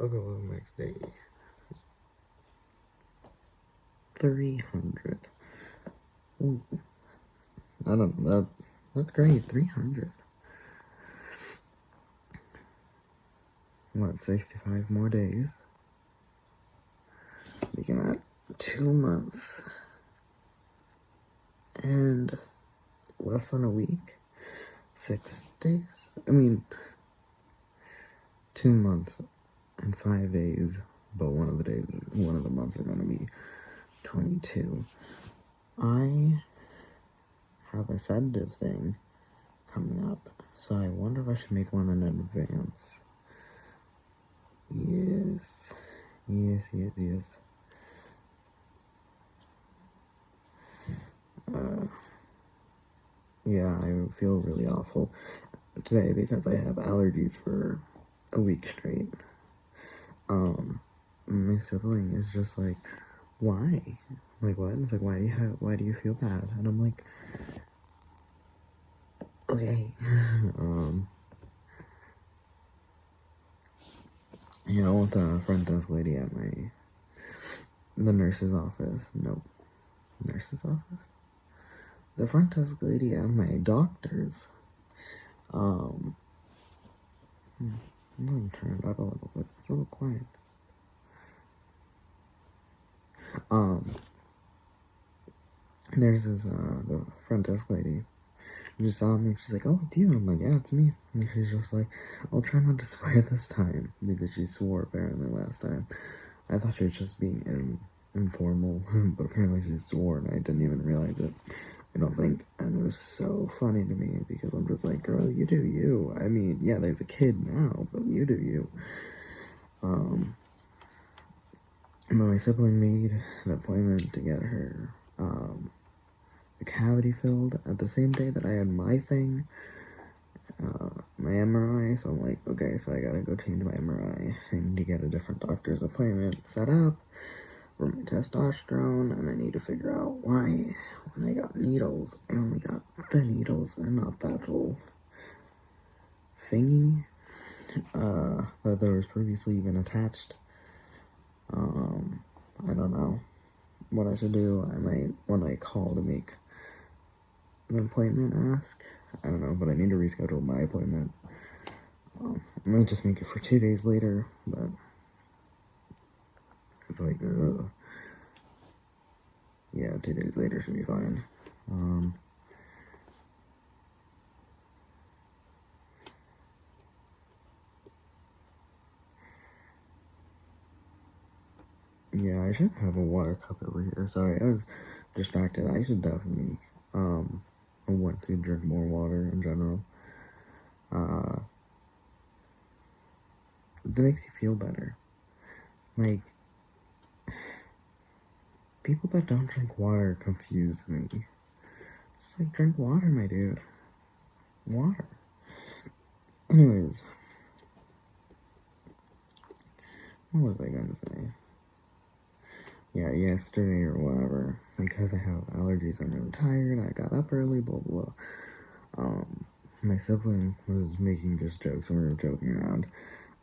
Okay, welcome back today. 300. Ooh, I don't know, that's great, 300. What, 65 more days? Making that 2 months. And less than a week? 6 days? I mean, 2 months and 5 days, but one of the months are gonna be 22. I have a sedative thing coming up, so I wonder if I should make one in advance. Yes. Yeah, I feel really awful today because I have allergies for a week straight. My sibling is just like, why? I'm like, what? It's like, why do you feel bad? And I'm like, okay. Yeah, I want the front desk lady at the nurse's office. Nope. Nurse's office? The front desk lady at my doctor's. I'm gonna turn it up a little bit. It's a little quiet. There's this, the front desk lady. She just saw me, she's like, oh, it's you. I'm like, yeah, it's me. And she's just like, I'll try not to swear this time, because she swore apparently last time. I thought she was just being informal, but apparently she swore, and I didn't even realize it. I don't think, and it was so funny to me, because I'm just like, girl, you do you. I mean, yeah, there's a kid now, but you do you. My sibling made the appointment to get her, the cavity filled at the same day that I had my thing, my MRI, so I'm like, okay, so I gotta go change my MRI. I need to get a different doctor's appointment set up for my testosterone, and I need to figure out why, when I got needles, I only got the needles and not that whole thingy, that there was previously even attached. I don't know what I should do. I might, when I call to make an appointment, ask. I don't know, but I need to reschedule my appointment. I might just make it for 2 days later, but it's like, yeah, 2 days later should be fine. Yeah, I should have a water cup over here. Sorry, I was distracted. I should definitely, I want to drink more water in general. It makes you feel better. Like, people that don't drink water confuse me. Just like, drink water, my dude. Water. Anyways. What was I gonna say? Yeah, yesterday or whatever, because I have allergies, I'm really tired, I got up early, blah, blah, blah. My sibling was making just jokes, and we were joking around,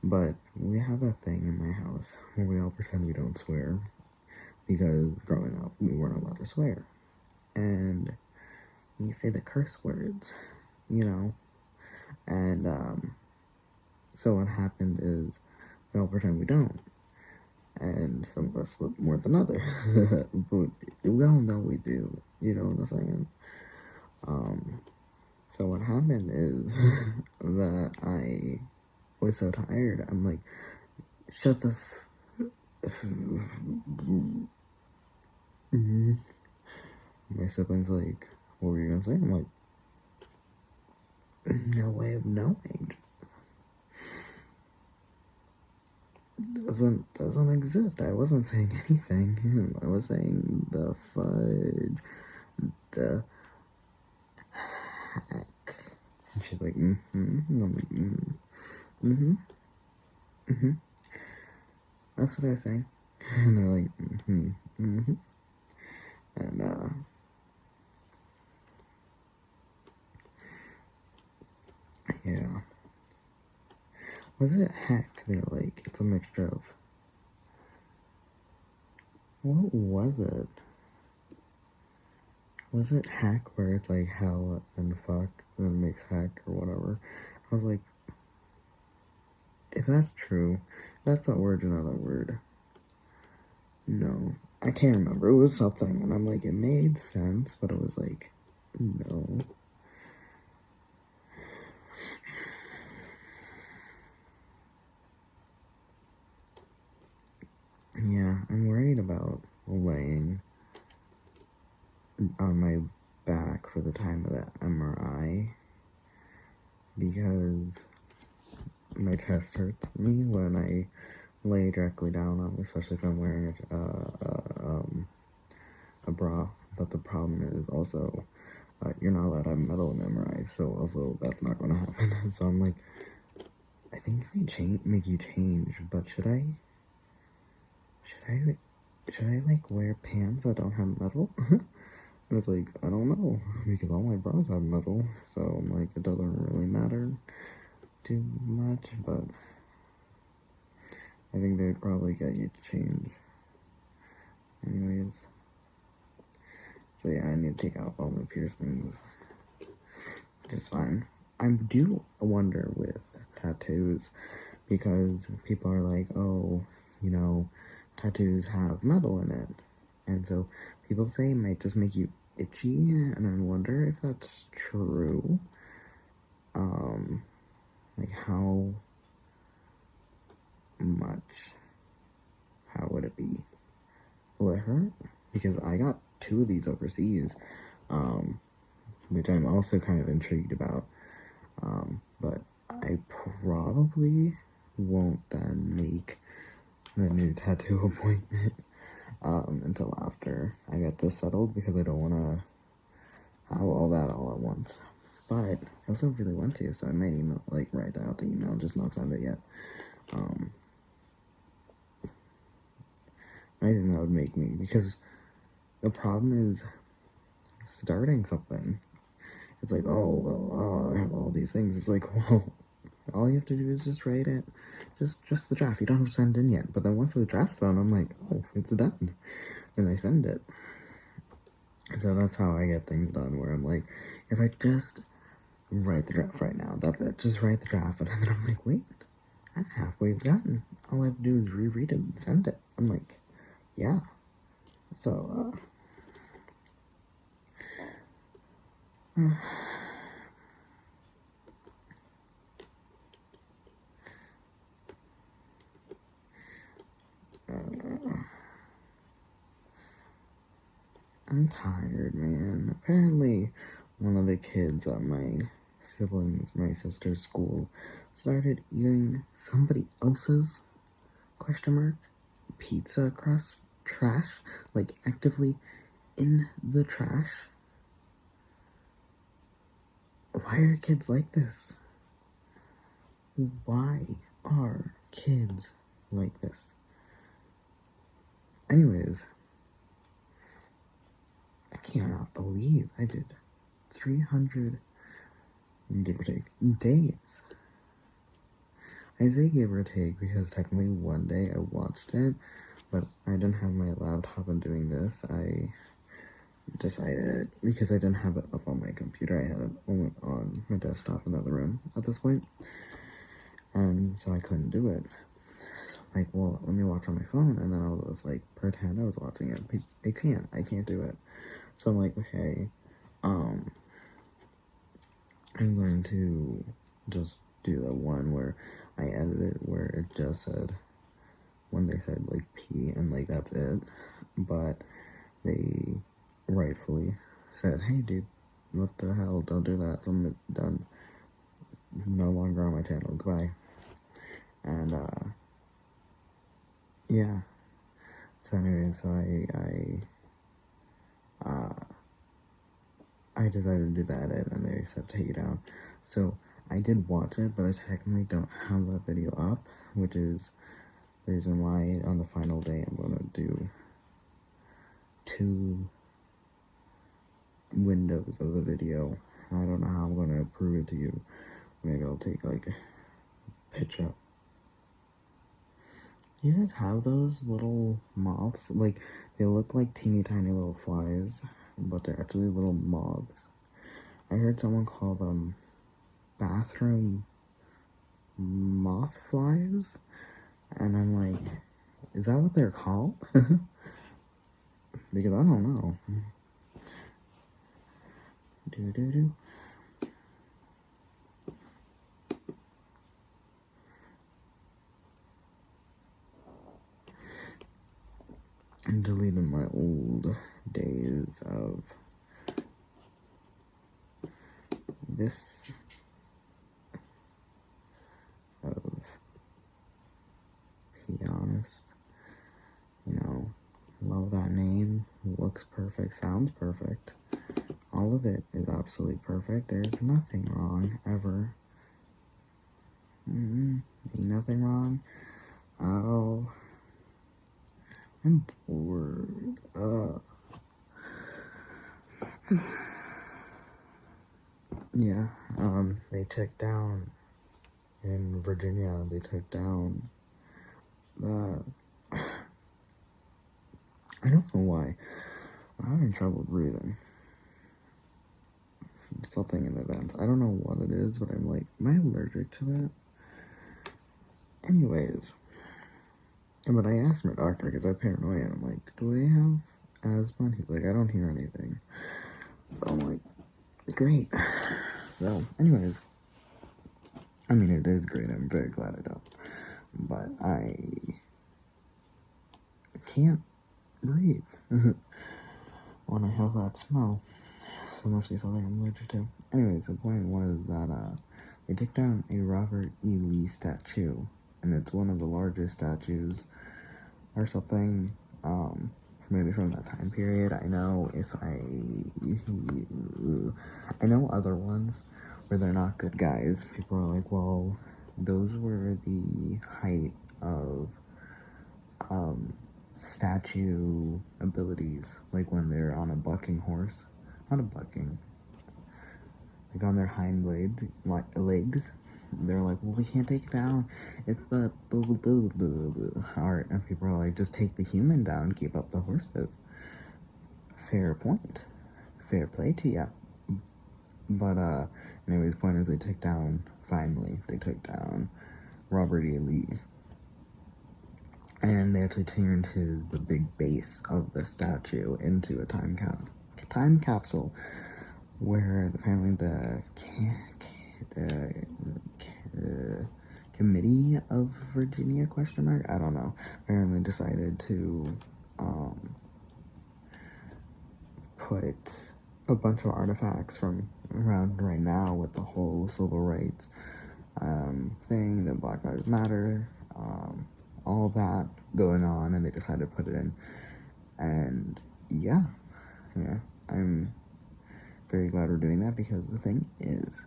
but we have a thing in my house where we all pretend we don't swear, because growing up, we weren't allowed to swear, and we say the curse words, you know, and, so what happened is, we all pretend we don't. And some of us slip more than others, but we all know we do, you know what I'm saying? So what happened is that I was so tired, I'm like, shut the My sibling's like, what were you gonna say? I'm like, no way of knowing. Doesn't exist. I wasn't saying anything. I was saying the fudge, the heck. And she's like, And I'm like, That's what I was saying. And they're like, And, yeah. Was it heck? They're like, it's a mixture of. What was it? Was it heck where it's like hell and fuck and then makes heck or whatever? I was like, if that's true, that's the origin of that word. No, I can't remember. It was something, and I'm like, it made sense, but it was like, no. Yeah, I'm worried about laying on my back for the time of the MRI because my chest hurts me when I lay directly down on it, especially if I'm wearing a bra. But the problem is also you're not allowed to have metal in MRI, so also that's not going to happen. So I'm like, I think they make you change, but should I like wear pants that don't have metal? And it's like, I don't know, because all my bras have metal, so I'm like, it doesn't really matter too much, but I think they'd probably get you to change. Anyways. So yeah, I need to take out all my piercings, which is fine. I do wonder with tattoos, because people are like, oh, you know, tattoos have metal in it. And so people say it might just make you itchy, and I wonder if that's true. Like how much? How would it be? Will it hurt? Because I got 2 of these overseas, which I'm also kind of intrigued about. But I probably won't then make the new tattoo appointment until after I get this settled, because I don't want to have all that all at once. But I also really want to, so I might write out the email and just not send it yet. I think that would make me, because the problem is starting something. It's like, I have all these things. It's like, well, all you have to do is just write it. Just the draft. You don't have to send in yet. But then once the draft's done, I'm like, oh, it's done. Then I send it. So that's how I get things done, where I'm like, if I just write the draft right now, that's it. Just write the draft. And then I'm like, wait, I'm halfway done. All I have to do is reread it and send it. I'm like, yeah. So, I'm tired, man. Apparently, one of the kids at my sister's school, started eating somebody else's pizza crust trash, like actively in the trash. Why are kids like this? Why are kids like this? Anyways, I cannot believe I did 300, give or take, days. I say give or take because technically one day I watched it, but I didn't have my laptop and doing this. I decided, because I didn't have it up on my computer, I had it only on my desktop in the other room at this point, and so I couldn't do it. So I'm like, well, let me watch on my phone, and then I was like, pretend I was watching it. I can't do it. So I'm like, okay, I'm going to just do the one where I edited where it just said, when they said like P and like that's it, but they rightfully said, hey dude, what the hell, don't do that, I'm done, no longer on my channel, goodbye. And yeah, so anyway, so I decided to do the edit, and they said take it down. So I did watch it, but I technically don't have that video up, which is the reason why on the final day I'm gonna do 2 windows of the video. And I don't know how I'm gonna prove it to you. Maybe I'll take like a picture You guys have those little moths? Like, they look like teeny tiny little flies, but they're actually little moths. I heard someone call them bathroom moth flies, and I'm like, is that what they're called? Because I don't know. Do do do. I'm deleting my old days of this, of be honest. You know, love that name, looks perfect, sounds perfect. All of it is absolutely perfect. There's nothing wrong, ever. Ain't nothing wrong at all. I'm bored. Yeah, they took down, in Virginia, they took down the, I don't know why, I'm having trouble breathing. Something in the vents. I don't know what it is, but I'm like, am I allergic to it? Anyways, but I asked my doctor because I have paranoia, and I'm like, do I have asthma? And he's like, I don't hear anything. So I'm like, great. So, anyways, I mean, it is great. I'm very glad I don't. But I can't breathe when I have that smell. So it must be something I'm allergic to. Anyways, the point was that they took down a Robert E. Lee statue, and it's one of the largest statues or something, maybe from that time period. I know I know other ones where they're not good guys. People are like, well, those were the height of statue abilities, like when they're on a bucking horse, not a bucking, like on their hind legs. They're like, well, we can't take it down. It's the art. And people are like, just take the human down, keep up the horses. Fair point. Fair play to ya. But, anyways, point is they took down Robert E. Lee. And they actually turned the big base of the statue into a time capsule where apparently the Committee of Virginia, I don't know, apparently decided to put a bunch of artifacts from around right now with the whole civil rights thing, the Black Lives Matter, all that going on, and they decided to put it in. And yeah, I'm very glad we're doing that, because the thing is,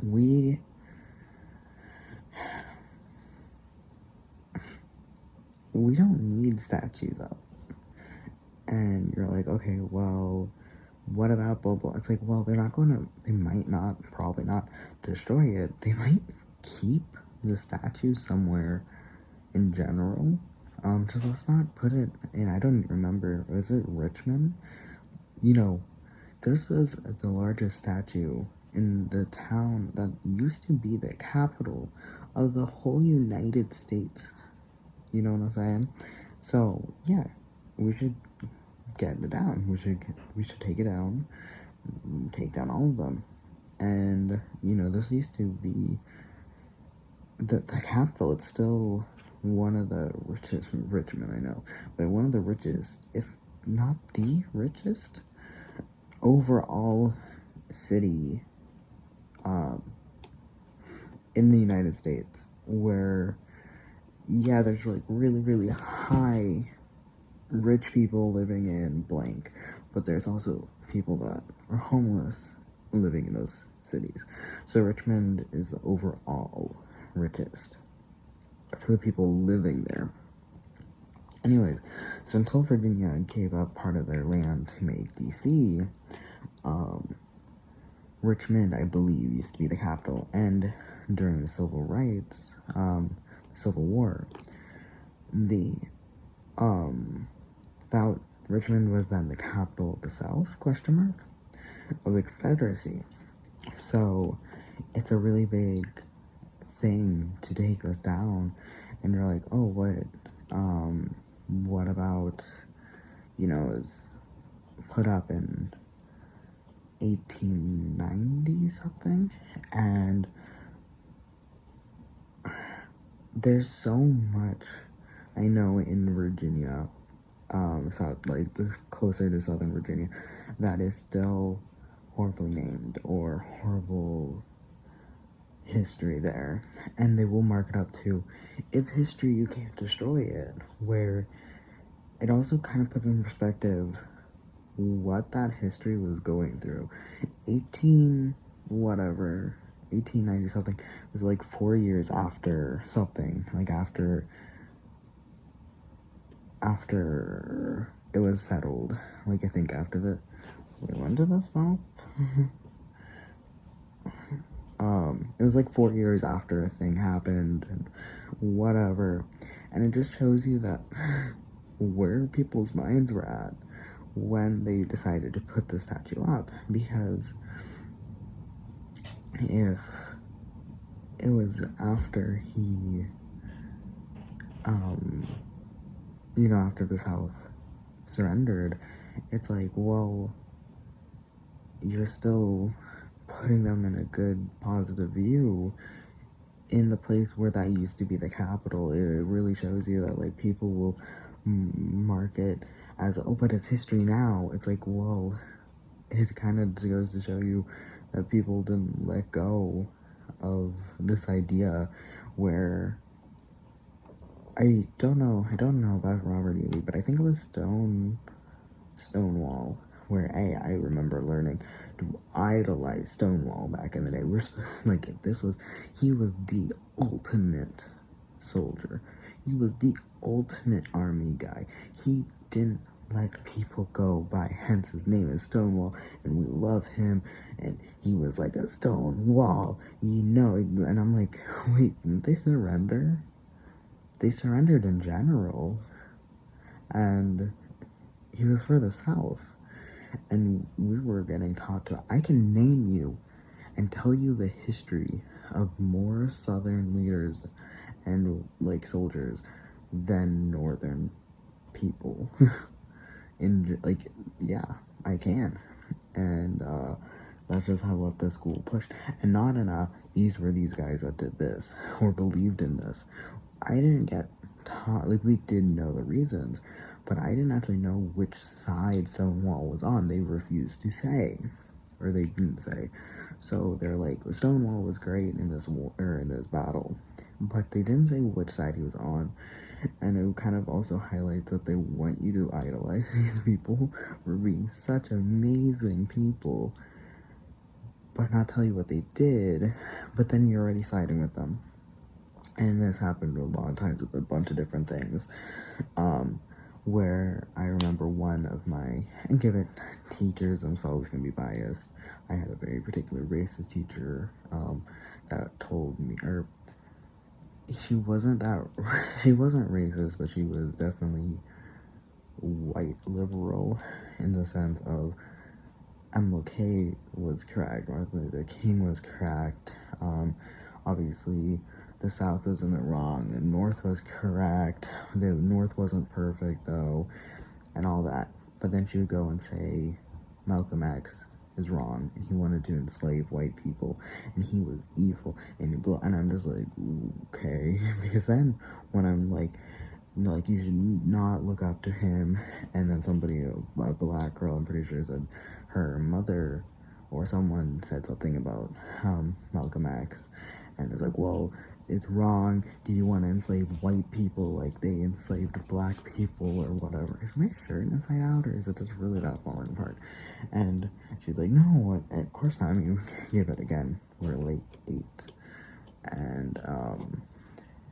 we don't need statues up. And you're like, okay, well, what about blah blah? It's like, well, they might not, probably not destroy it. They might keep the statue somewhere in general. Just let's not put it in, I don't remember, was it Richmond? You know, this is the largest statue in the town that used to be the capital of the whole United States. You know what I'm saying? So, yeah, we should get it down. We should take it down, take down all of them. And, this used to be the capital. It's still one of the richest, Richmond, I know, but one of the richest, if not the richest, overall city in the United States, where, yeah, there's like really, really high rich people living in blank, but there's also people that are homeless living in those cities. So Richmond is the overall richest for the people living there. Anyways, so until Virginia gave up part of their land to make DC, Richmond, I believe, used to be the capital. And during the civil rights, Civil War, the that Richmond was then the capital of the South, of the Confederacy. So it's a really big thing to take this down, and you're like, oh, what about, is put up in 1890 something, and there's so much I know in Virginia, closer to Southern Virginia, that is still horribly named or horrible history there, and they will mark it up to it's history, you can't destroy it, where it also kind of puts in perspective what that history was going through. 1890 something was like 4 years after something, like after it was settled, like I think after when did this stop? It was like 4 years after a thing happened and whatever, and it just shows you that where people's minds were at when they decided to put the statue up, because if it was after he, after the South surrendered, it's like, well, you're still putting them in a good, positive view in the place where that used to be the capital. It really shows you that, like, people will mark it as, oh, but it's history now. It's like, well, it kind of goes to show you that people didn't let go of this idea where, I don't know about Robert E. Lee, but I think it was Stonewall, where I remember learning to idolize Stonewall back in the day. He was the ultimate soldier. He was the ultimate army guy. He didn't let people go by, hence his name is Stonewall, and we love him, and he was like a stone wall, and I'm like, wait, didn't they surrender? They surrendered in general, and he was for the South, and we were getting taught I can name you and tell you the history of more Southern leaders and, like, soldiers than Northern people. I can, and that's just what the school pushed, and not enough. These were these guys that did this or believed in this. I didn't get taught, like, we did know the reasons, but I didn't actually know which side Stonewall was on. They refused to say, or they didn't say. So they're like, Stonewall was great in this war, or in this battle, but they didn't say which side he was on. And it kind of also highlights that they want you to idolize these people for being such amazing people, but not tell you what they did, but then you're already siding with them. And this happened a lot of times with a bunch of different things, where I remember one of my, and given teachers themselves can be biased, I had a very particular racist teacher that told me, or she wasn't racist, but she was definitely white liberal in the sense of MLK was correct, Martin Luther King was correct, obviously the South was in the wrong, the North was correct, the North wasn't perfect though, and all that, but then she would go and say Malcolm X is wrong, and he wanted to enslave white people, and he was evil, and I'm just like, okay, because then when I'm like, you should not look up to him, and then somebody, a black girl, I'm pretty sure, said her mother, or someone said something about Malcolm X, and it's like, well, it's wrong. Do you want to enslave white people like they enslaved black people or whatever? Is my shirt inside out, or is it just really that falling apart? And she's like, no, of course not. I mean, we can give it again. We're late 8. And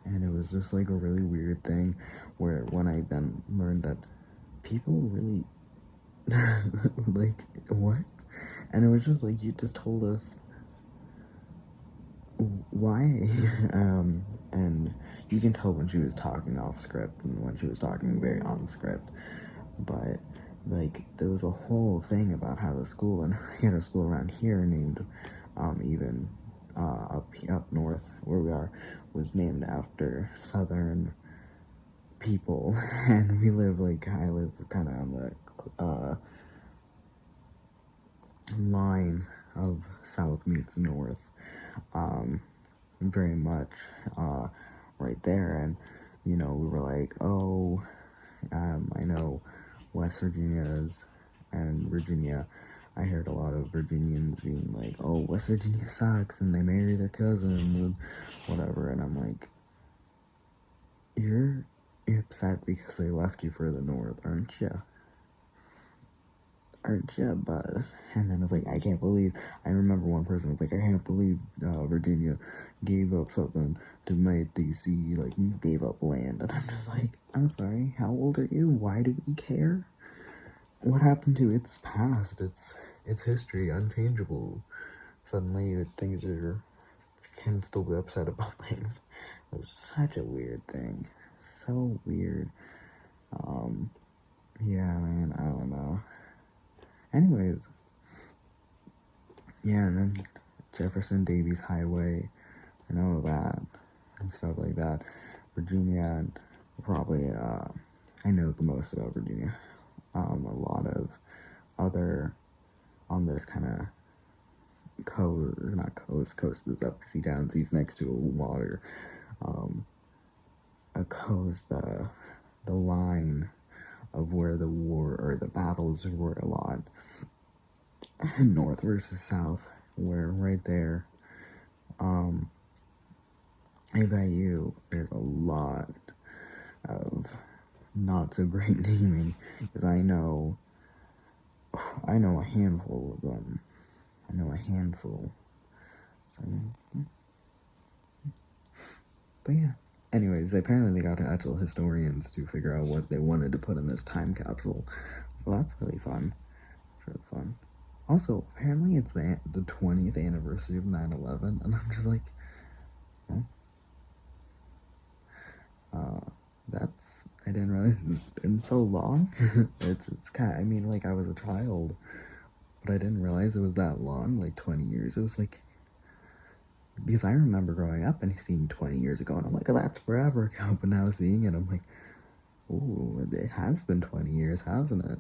it was just like a really weird thing where when I then learned that people really like, what? And it was just like, you just told us why and you can tell when she was talking off script and when she was talking very on script. But like there was a whole thing about how the school, and we had a school around here named even up north where we are, was named after Southern people, and I live kind of on the line of South meets North, very much right there. And we were like, oh, I know West Virginia's and Virginia. I heard a lot of Virginians being like, oh, West Virginia sucks, and they marry their cousin and whatever. And I'm like, you're upset because they left you for the North, aren't you? Aren't you, bud? And then it's like, I can't believe. I remember one person was like, I can't believe Virginia gave up something to make DC. Like, you gave up land. And I'm just like, I'm sorry, how old are you? Why do we care? What happened to its past? It's history, unchangeable. Suddenly things can still be upset about things. It was such a weird thing. So weird. Yeah, man, I don't know. Anyways, yeah, and then Jefferson Davis Highway and all of that and stuff like that. Virginia, and probably, I know the most about Virginia. A lot of other, on this kind of coast is up, sea down, seas next to water. A coast, the line of where the war or the battles were a lot. North versus south, where right there, I bet you there's a lot of not so great naming, because I know a handful of them. I know a handful. So, but yeah. Anyways, apparently they got actual historians to figure out what they wanted to put in this time capsule. So that's really fun. It's really fun. Also, apparently it's the 20th anniversary of 9/11, and I'm just like, I didn't realize it's been so long. it's kind of, I mean, like, I was a child, but I didn't realize it was that long, like 20 years. It was like, because I remember growing up and seeing 20 years ago, and I'm like, oh, that's forever ago, but now seeing it, I'm like, ooh, it has been 20 years, hasn't it?